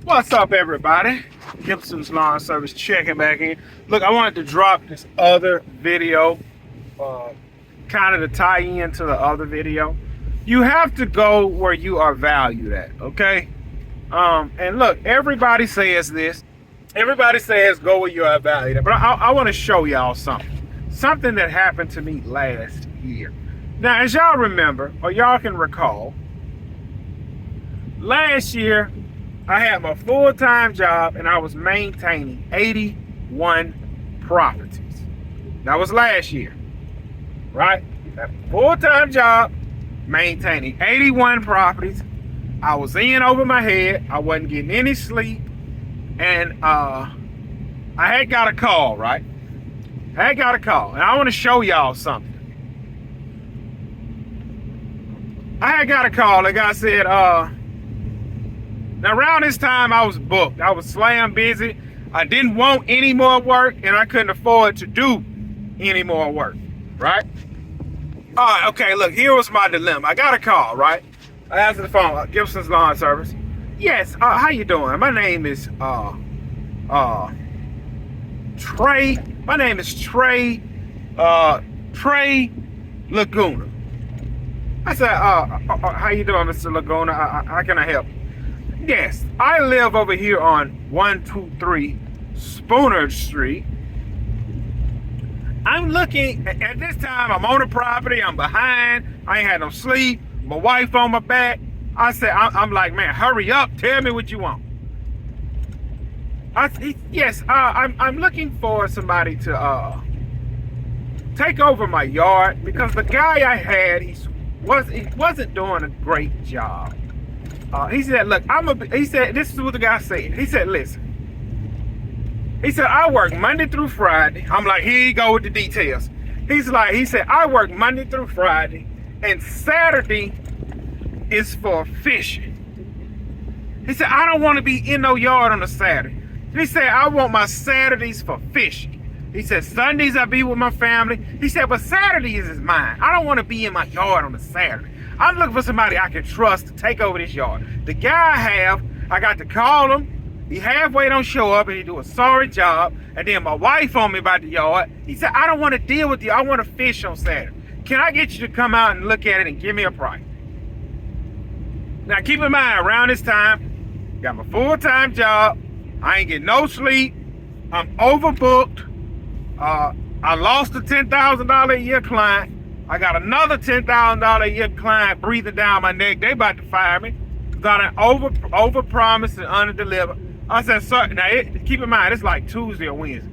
What's up, everybody? Gibson's Lawn Service checking back in. Look, I wanted to drop this other video, kind of to tie into the other video. You have to go where you are valued at, okay? And look, everybody says this. Everybody says go where you are valued at. But I want to show y'all something that happened to me last year. Now, as y'all remember, or y'all can recall, last year, I had my full-time job and I was maintaining 81 properties. That was last year, right? That full-time job, maintaining 81 properties. I was in over my head. I wasn't getting any sleep. And I had got a call, right? I had got a call. And I want to show y'all something. I had got a call. The guy said, now around this time I was booked. I was slam busy. I didn't want any more work and I couldn't afford to do any more work, right? All right, okay, look, here was my dilemma. I got a call, right? I answered the phone, Gibson's Lawn Service. Yes, how you doing? My name is Trey. My name is Trey Laguna. I said, how you doing, Mr. Laguna? How can I help? Yes, I live over here on 123 Spooner Street. I'm looking, at this time, I'm on the property, I'm behind, I ain't had no sleep, my wife on my back. I said, I'm like, man, hurry up, tell me what you want. I'm looking for somebody to take over my yard because the guy I had, he wasn't doing a great job. He said, look, he said, this is what the guy said. He said, listen. He said, I work Monday through Friday. I'm like, here you go with the details. He said, I work Monday through Friday, and Saturday is for fishing. He said, I don't want to be in no yard on a Saturday. He said, I want my Saturdays for fishing. He said, Sundays I be with my family. He said, but Saturdays is mine. I don't want to be in my yard on a Saturday. I'm looking for somebody I can trust to take over this yard. The guy I got to call him. He halfway don't show up and he do a sorry job. And then my wife on me about the yard. He said, I don't want to deal with you. I want to fish on Saturday. Can I get you to come out and look at it and give me a price? Now keep in mind, around this time, got my full-time job. I ain't getting no sleep. I'm overbooked. I lost a $10,000 a year client. I got another $10,000 a year client breathing down my neck. They about to fire me. Got an over promise and under deliver. I said, sir, now keep in mind, it's like Tuesday or Wednesday.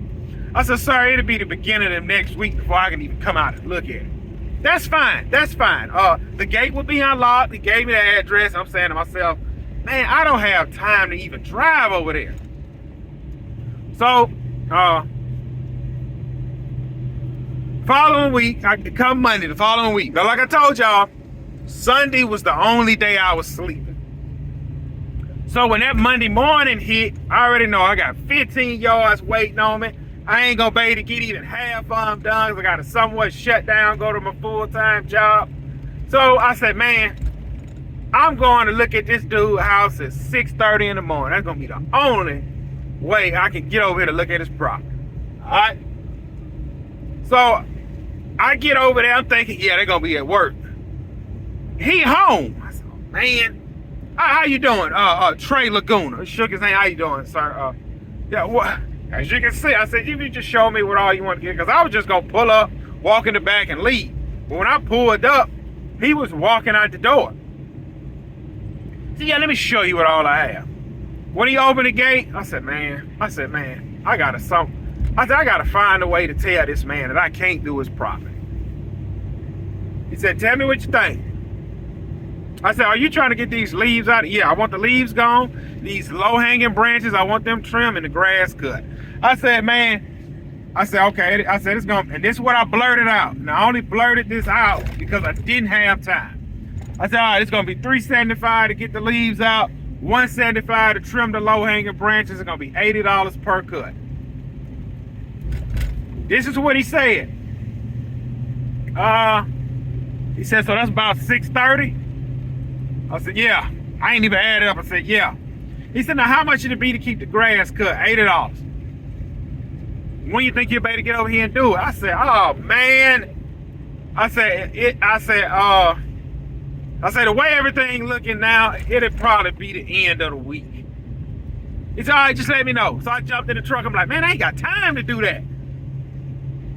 I said, sir, it'll be the beginning of next week before I can even come out and look at it. That's fine, that's fine. The gate will be unlocked. He gave me the address. I'm saying to myself, man, I don't have time to even drive over there. So, following week, I could come Monday, the following week. But like I told y'all, Sunday was the only day I was sleeping. So when that Monday morning hit, I already know I got 15 yards waiting on me. I ain't gonna be able to get even half of them done because I got to somewhat shut down, go to my full-time job. So I said, man, I'm going to look at this dude's house at 6:30 in the morning. That's gonna be the only way I can get over here to look at his property. All right? So I get over there, I'm thinking, yeah, they're gonna be at work. He home. I said, oh, man, how you doing? Trey Laguna. He shook his hand. How you doing, sir? Yeah, what? As you can see, I said, you just show me what all you want to get, because I was just gonna pull up, walk in the back and leave. But when I pulled up, he was walking out the door. So yeah, let me show you what all I have. When he opened the gate, I said, man, I gotta find a way to tell this man that I can't do his property. He said, tell me what you think. I said, are you trying to get these leaves out? Yeah, I want the leaves gone. These low-hanging branches, I want them trimmed and the grass cut. I said, man, okay. I said, it's gonna, and this is what I blurted out. And I only blurted this out because I didn't have time. I said, all right, it's gonna be $375 to get the leaves out, $175 to trim the low-hanging branches. It's gonna be $80 per cut. This is what he said. He said, so that's about $630. I said, yeah. I ain't even added up. I said, yeah. He said, now how much should it be to keep the grass cut? $80. When you think you'll be able to get over here and do it? I said, oh man. I said, the way everything looking now, it'd probably be the end of the week. He said, all right, just let me know. So I jumped in the truck. I'm like, man, I ain't got time to do that.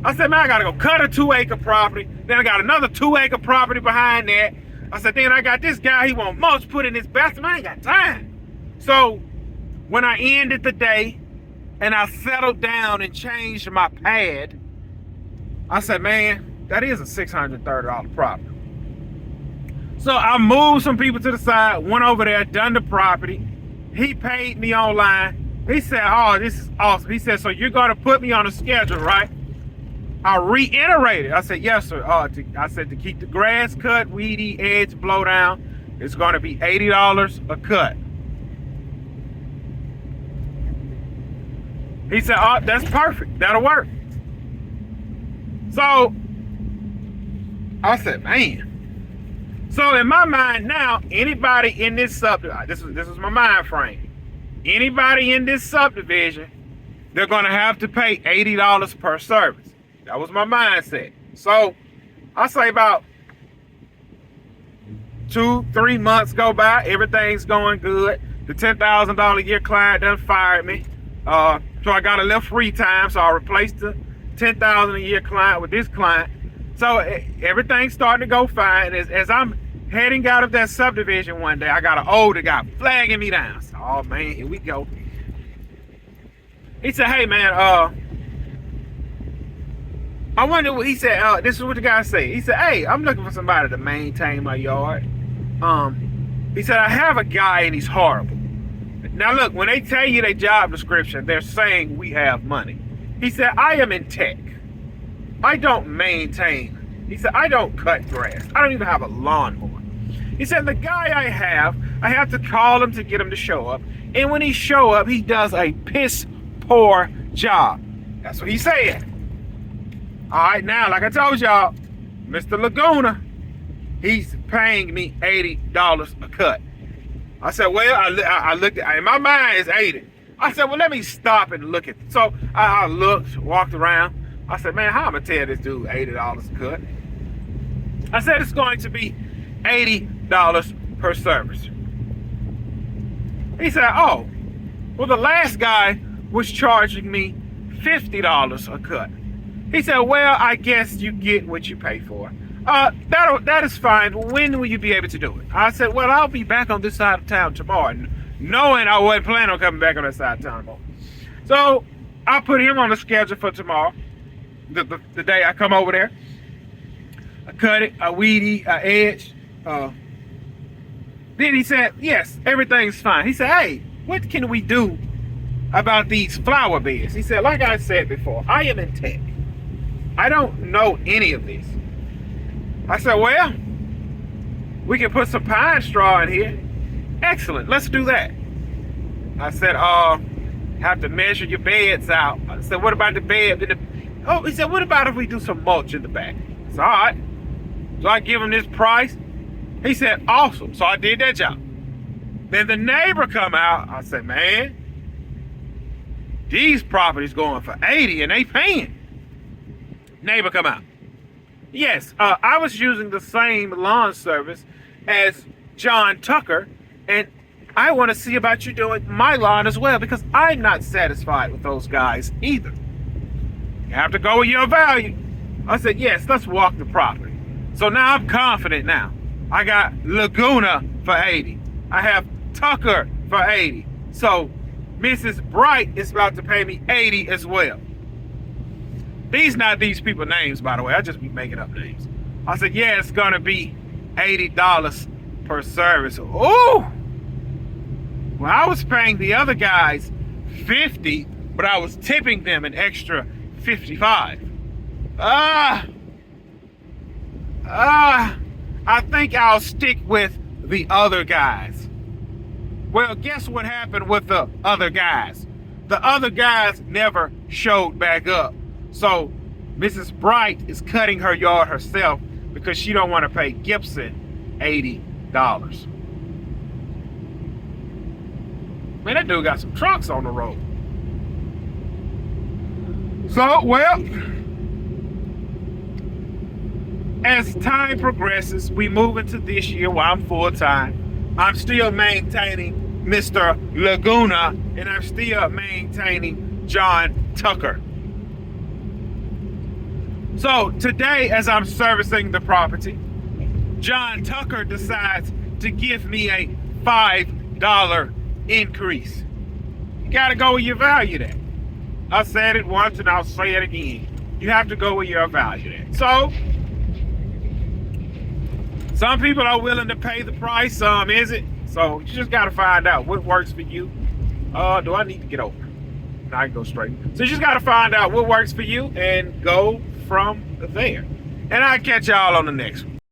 I said, man, I gotta go cut a 2-acre property. Then I got another 2-acre property behind that. I said, then I got this guy, he want mulch put in his basket. I ain't got time. So when I ended the day and I settled down and changed my pad, I said, man, that is a $630 property. So I moved some people to the side, went over there, done the property. He paid me online. He said, oh, this is awesome. He said, so you're gonna put me on a schedule, right? I reiterated. I said, yes, sir. I said to keep the grass cut, weedy, edge, blow down, it's gonna be $80 a cut. He said, oh, that's perfect. That'll work. So I said, man. So in my mind now, anybody in this subdivision, this is my mind frame. Anybody in this subdivision, they're gonna have to pay $80 per service. That was my mindset. So I say about 2-3 months go by, everything's going good. The $10,000 a year client done fired me. So I got a little free time, so I replaced the $10,000 a year client with this client. So everything's starting to go fine. As I'm heading out of that subdivision one day, I got an older guy flagging me down. So, oh man, here we go. He said, hey man, I wonder what he said. This is what the guy said. He said, hey, I'm looking for somebody to maintain my yard. He said, I have a guy and he's horrible. Now look, when they tell you their job description, they're saying we have money. He said, I am in tech. I don't maintain. He said, I don't cut grass. I don't even have a lawnmower. He said, the guy I have to call him to get him to show up. And when he show up, he does a piss poor job. That's what he said. All right, now, like I told y'all, Mr. Laguna, he's paying me $80 a cut. I said, well, I looked at, in my mind it's 80. I said, well, let me stop and look at it. So I looked, walked around. I said, man, how am I gonna tell this dude $80 a cut? I said, it's going to be $80 per service. He said, oh, well, the last guy was charging me $50 a cut. He said, well, I guess you get what you pay for. That is fine. When will you be able to do it? I said, well, I'll be back on this side of town tomorrow, knowing I wasn't planning on coming back on that side of town tomorrow. So I put him on the schedule for tomorrow, the day I come over there. I cut it, a weedy, a edge. Then he said, yes, everything's fine. He said, hey, what can we do about these flower beds? He said, like I said before, I am in tech. I don't know any of this. I said, well, we can put some pine straw in here. Excellent, let's do that. I said, have to measure your beds out. I said, what about the bed? He said, what about if we do some mulch in the back? I said, all right. So I give him this price. He said, awesome. So I did that job. Then the neighbor come out. I said, man, these properties going for 80 and they paying. Neighbor come out. Yes, I was using the same lawn service as John Tucker, and I want to see about you doing my lawn as well, because I'm not satisfied with those guys either. You have to go with your value. I said, yes, let's walk the property. So now I'm confident now. I got Laguna for 80. I have Tucker for 80. So Mrs. Bright is about to pay me 80 as well. These not these people names, by the way. I just be making up names. I said, yeah, it's gonna be $80 per service. Oh! Well, I was paying the other guys 50, but I was tipping them an extra 55. I think I'll stick with the other guys. Well, guess what happened with the other guys? The other guys never showed back up. So Mrs. Bright is cutting her yard herself because she don't want to pay Gibson $80. Man, that dude got some trucks on the road. So, well, as time progresses, we move into this year where I'm full-time. I'm still maintaining Mr. Laguna, and I'm still maintaining John Tucker. So today, as I'm servicing the property, John Tucker decides to give me a $5 increase. You gotta go where you value that. I said it once and I'll say it again. You have to go where you're valued at. So, some people are willing to pay the price, some isn't. So you just gotta find out what works for you. Do I need to get over? No, I can go straight. So you just gotta find out what works for you and go from there. And I'll catch y'all on the next one.